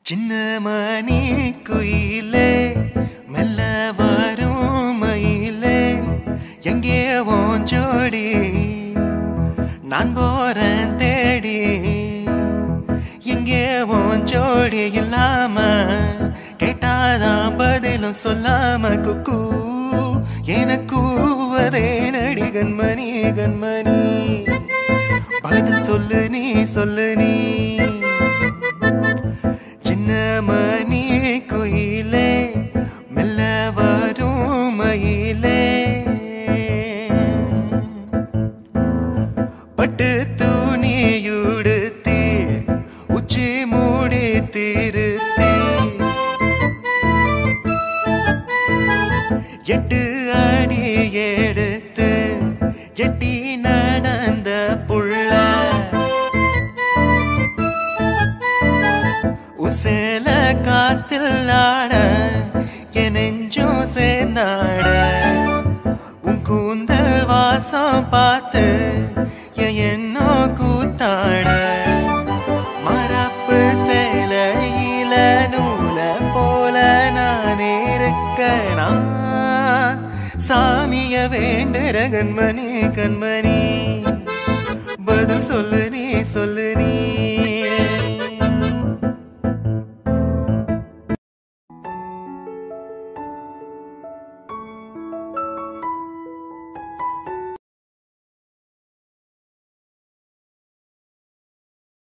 சின்ன மணி குயிலே மெல்ல வரும் மயிலே எங்கே உன் ஜோடி நான் போறேன் தேடி எங்கே உன் ஜோடி இல்லாம கேட்டாதான் பதிலும் சொல்லாம குக்கு எனக்கூவதே நடி கண்மணி கண்மணி பதில் சொல்லு நீ சின்ன மணி குயிலே மெல்ல வரும் மயிலே பட்டு துணியுடுத்தி உச்சி மூடி திருத்தி எட்டு அடி எடுத்து எட்டி நடந்த புள்ள உசேல காத்தில் ஆட என் நெஞ்சும் சேர்ந்தாட உன் கூந்தல் வாசம் பார்த்து என்னோ கூத்தாட மரப்பு சேலையில நூல போல நான் இருக்கனா சாமிய வேண்டுற கண்மணி கண்மணி பதில் சொல்லு நீ